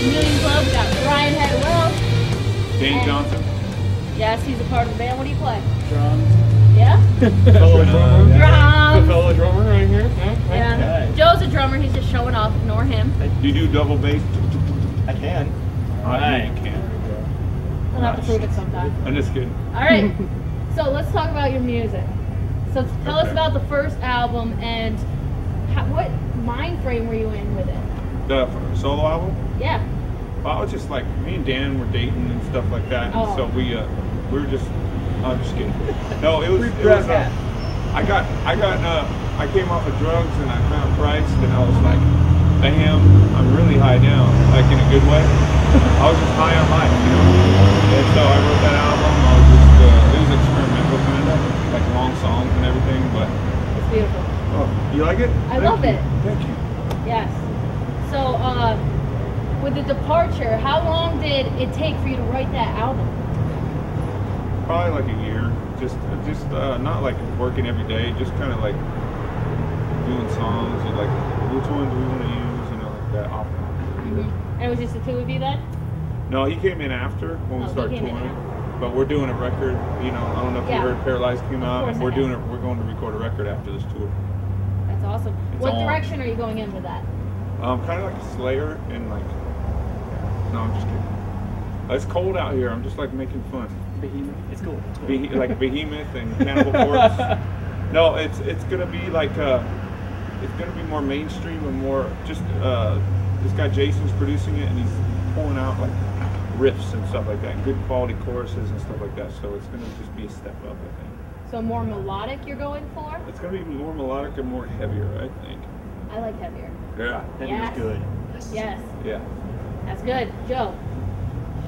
Communion Club. We got Brian Head Welsh. Dan Johnson. Yes, he's a part of the band. What do you play? Drums. Yeah? Fellow drummer. Drums. The fellow drummer right here. Yeah. Joe's a drummer. He's just showing off. Ignore him. Do you do double bass? I can. I can. We'll have to prove it sometime. I'm just kidding. All right. So let's talk about your music. So tell us about the first album and what mind frame were you in with it? The solo album? Yeah. Well, it was just like me and Dan were dating and stuff like that. And so we were just. I'm just kidding. No, it was. I came off of drugs and I found Christ and I was like, damn, I'm really high now, like in a good way. I was just high on life, you know. And so I wrote that album. I was just, it was experimental kind of, like long songs and everything, but. It's beautiful. Oh, you like it? I love it. Thank you. Yes. So, with the departure, how long did it take for you to write that album? Probably like a year. Just not like working every day. Just kind of like doing songs and like which one do we want to use, you know, like that off and on. And it was just the two of you then? No, he came in after when we started touring. But we're doing a record. You know, I don't know if you heard Paralyzed came out, and we're going to record a record after this tour. That's awesome. What direction are you going in with that? Kind of like Slayer and like. No, I'm just kidding. It's cold out here. I'm just like making fun. Behemoth. It's cool. It's cool. Like Behemoth and Cannibal Corpse. No, it's gonna be like it's gonna be more mainstream and more just this guy Jason's producing it and he's pulling out like riffs and stuff like that, good quality choruses and stuff like that. So it's gonna just be a step up, I think. So more melodic you're going for? It's gonna be more melodic and more heavier, I think. I like heavier. Yeah. Heavy's good. Yes. Yeah. That's good. Joe.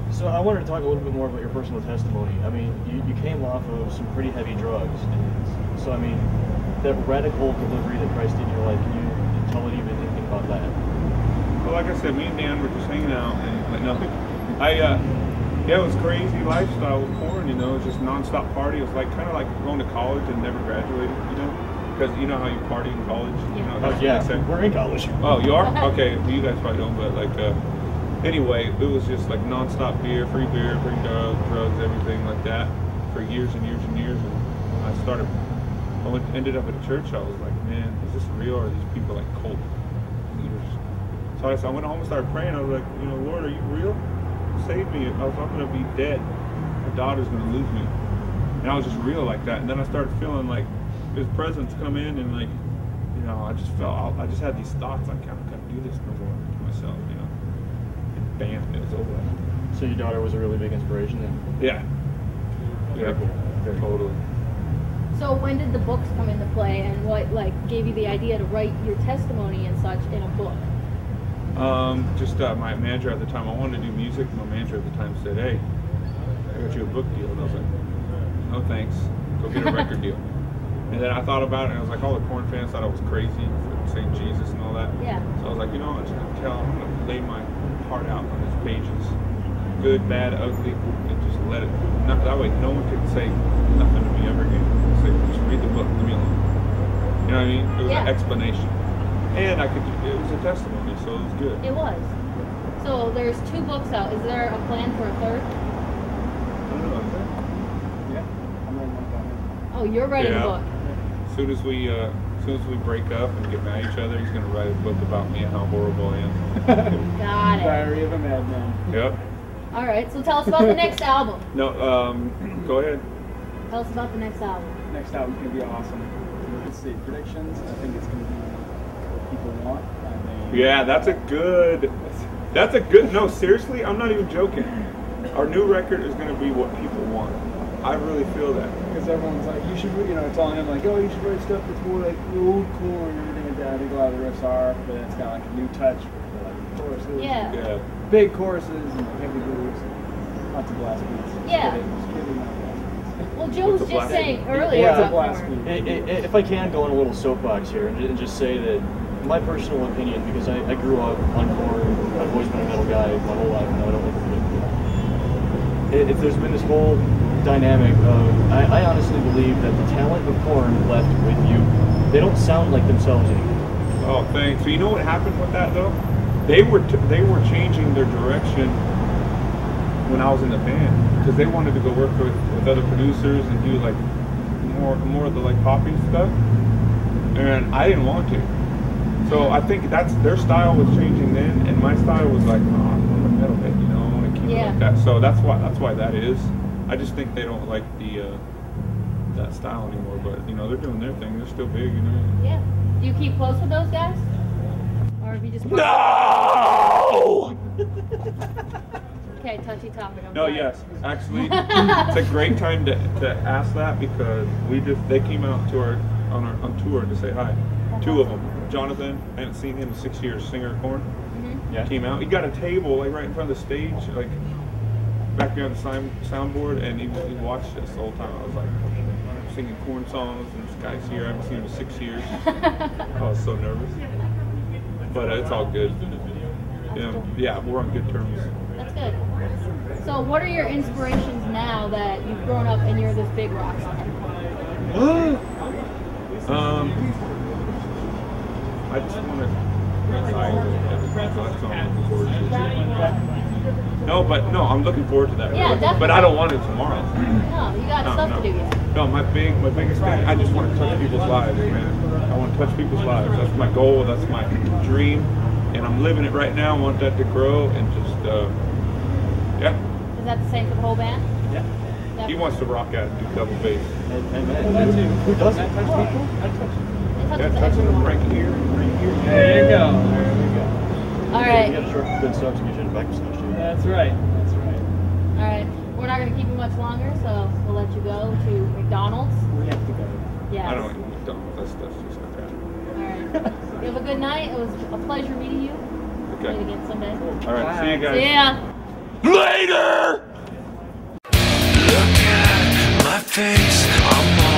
So I wanted to talk a little bit more about your personal testimony. I mean, you came off of some pretty heavy drugs, and so I mean, that radical delivery that Christ did in your life, can you tell anything about that? Well, like I said, me and Dan were just hanging out, and like nothing. Yeah, it was crazy lifestyle with porn. You know, it was just nonstop party. It was like kind of like going to college and never graduated. You know, because you know how you party in college. You know, that's yeah, what they say. We're in college. Oh, you are? Okay, well, you guys probably don't, but like. Anyway, it was just like non-stop beer, free drugs, everything like that for years and years and years. And when I ended up at a church, I was like, man, is this real or are these people like cult leaders? So I went home and started praying. I was like, you know, Lord, are you real? Save me. I'm going to be dead. My daughter's going to lose me. And I was just real like that. And then I started feeling like his presence come in and like, you know, I just had these thoughts. I kind of couldn't do this no more to myself, you know. Bam, it was over. So your daughter was a really big inspiration then? Yeah. Yeah, cool. Totally. So when did the books come into play and what like gave you the idea to write your testimony and such in a book? My manager at the time, I wanted to do music. My manager at the time said, hey, I got you a book deal. And I was like, no thanks, go get a record deal. And then I thought about it and I was like, all the porn fans thought I was crazy for saying Jesus and all that. Yeah. So I was like, you know what, I'm going to lay my heart out on his pages, good, bad, ugly, and just let it. That way, no one could say nothing to me ever again. Say, just read the book, leave me alone. You know what I mean? It was an explanation, and it was a testimony, so it was good. It was. So there's 2 books out. Is there a plan for a third? I don't know. Yeah, I'm writing one about it. Oh, you're writing a book. As soon as we break up and get mad at each other, he's going to write a book about me and how horrible I am. Got it. Diary of a Madman. Yep. All right, so tell us about the next album. No, go ahead. Tell us about the next album. Next album's going to be awesome. Let's see, predictions. I think it's going to be what people want. Yeah, that's a good, no, seriously, I'm not even joking. Our new record is going to be what people want. I really feel that. Because everyone's like, you should, you know, telling him like, oh, you should write stuff that's more like old core and everything like that. I think a lot of the riffs are, but it's got like a new touch with like choruses. Yeah. Big choruses and heavy grooves and lots of blast beats. Yeah. Just kidding, not blast beats. Well, Joe was just saying earlier. Yeah, blast beat. If I can go on a little soapbox here and just say that my personal opinion, because I grew up on Korn, I've always been a metal guy my whole life, and I don't like it. If there's been this whole dynamic of, I honestly believe that the talent of Korn left with you. They don't sound like themselves anymore. Oh, thanks. So you know what happened with that though? they were changing their direction when I was in the band because they wanted to go work with other producers and do like more of the like poppy stuff, and I didn't want to. So I think that's their style was changing then, and my style was like, oh, I'm a metalhead, you know, I want to keep it like that. So that's why that is. I just think they don't like that style anymore. But you know, they're doing their thing. They're still big, you know. Yeah. Do you keep close with those guys, or have you just? No. Okay, touchy topic. I'm No, sorry. yes, actually, it's a great time to ask that because they came out to on tour to say hi. Two of them. Jonathan, I haven't seen him in 6 years. Singer of Korn, came out. He got a table like right in front of the stage, like back behind the soundboard, and he watched us the whole time. I was like singing Korn songs, and this guy's here. I haven't seen him in 6 years. I was so nervous, but it's all good. Yeah, we're on good terms. That's good. So, what are your inspirations now that you've grown up and you're this big rock star? I just want to. No, I'm looking forward to that. Yeah, definitely. But I don't want it tomorrow. No, you got stuff to do yet. No, my biggest thing. I just want to touch people's lives, man. I want to touch people's lives. That's my goal. That's my dream, and I'm living it right now. I want that to grow and just, yeah. Is that the same for the whole band? Yeah. Definitely. He wants to rock out and do double bass. Who doesn't? Yeah, touching them right here, right here. There you go. There we go. All right. You got to short good stuff to get you in the back of stuff too. That's right. That's right. All right. We're not going to keep you much longer, so we'll let you go to McDonald's. We have to go. Yeah. I don't eat McDonald's. That stuff's just like that. All right. You have a good night. It was a pleasure meeting you. Okay. Meet again someday. All right. See you guys. See ya. Later. Look at my face, I'm all